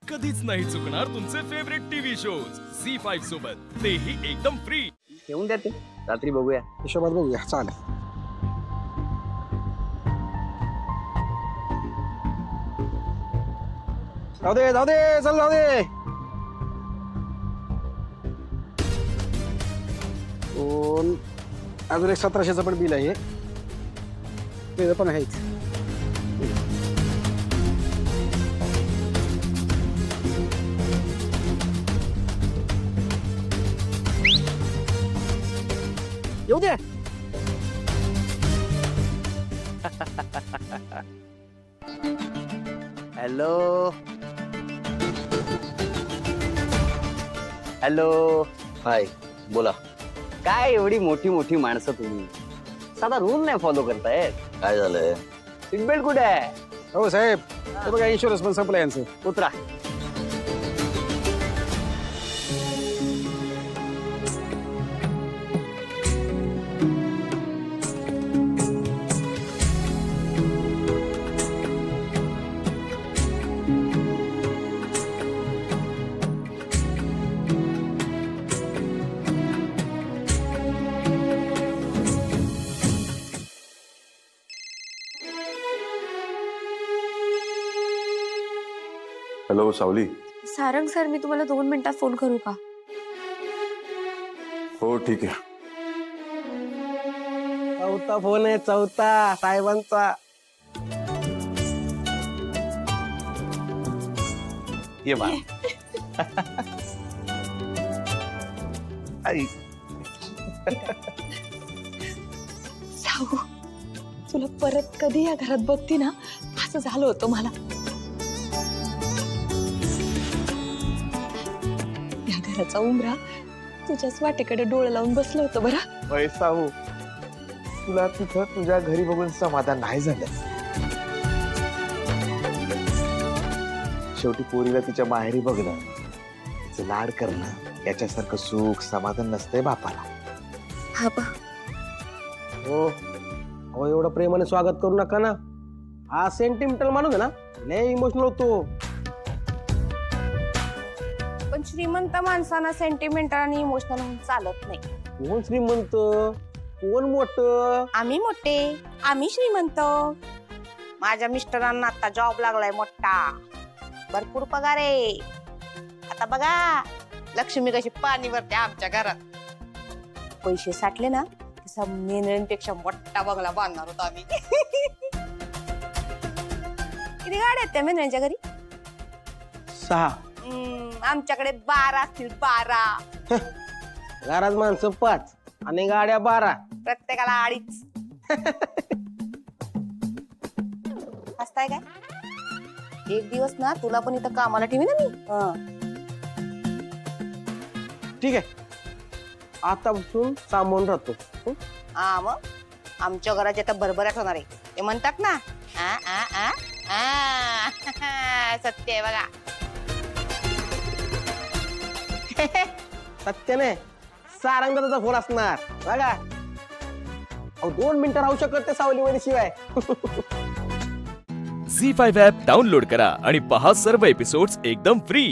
कधीच नाही चुकणार तुमचे फेवरेट टीव्ही शोज झी5 सोबत, तेही एकदम फ्री. घेऊन द्या ते, रात्री बघूया. हिशोबात बघूया, चालेल. जाऊ दे जाऊ दे, चल जाऊ दे. दोन, अजून एक 1700चं पण बिल आहे, ते पण आहेच. येऊ दे. हॅलो हॅलो, हाय, बोला. काय एवढी मोठी मोठी माणसं तुम्ही, साधा रूल नाही फॉलो करतायत. काय झालंय? सीट बेल्ट कुठे आहे? हो साहेब, हे बघा इन्शुरन्स पण संपलं यांचं. उतरा. हॅलो सावली. सारंग सर, मी तुम्हाला 2 मिनिटात फोन करू का? हो ठीक आहे. चौथा फोन आहे, चौथा साहेबांचा. ये बा. आई, साऊ, तुला परत कधी या घरात बघती ना असं झालं होतं मला. या घराचा उमरा तुझ्याच वाटेकडे डोळं लावून बसलं होतं बरं. पैसा हो, तुला तिथं तुझ्या घरी बघून समाधान नाही झालं. शेवटी पोरीला तिच्या माहेरी बघणं, तिचं लाड करणं, याच्यासारखं सुख समाधान नसतंय बापाला. हा बा, हो अहो, एवढं प्रेमाने स्वागत करू नका ना. हा सेंटिमेंटल माणूस आहे ना, लय इमोशनल होतो. पण श्रीमंत माणसांना सेंटिमेंटल आणि इमोशनल होऊन चालत नाही. कोण श्रीमंत, कोण मोठं? आम्ही मोठे, आम्ही श्रीमंत. माझ्या मिस्टरांना आता जॉब लागलाय मोठा, भरपूर पगार आहे. आता बघा लक्ष्मी कशी पाणी भरते आमच्या घरात. पैसे साठले ना, तसा मेनळ्यांपेक्षा मोठा बंगला बांधणार होतो आम्ही. किती गाड्या आहेत त्या मेनळ्यांच्या घरी? 6. आमच्याकडे 12 असतील, 12. घरात माणसं 5 आणि गाड्या 12. प्रत्येकाला 2.5. हसताय काय? एक दिवस ना तुला पण इथं कामाला ठेवी ना मी. ठीक आहे, आतापासून सामावून राहतो. हा मग आमच्या घरात आता भरभराट होणार आहे. ते म्हणतात ना, सत्य आहे बघा. सत्य नाही, सारंगाचा फोन असणार बघा. अहो 2 मिनिटं राहू शकत ते सावलीमध्ये शिवाय. झी5 ॲप डाउनलोड करा आणि पहा सर्व एपिसोड्स एकदम फ्री.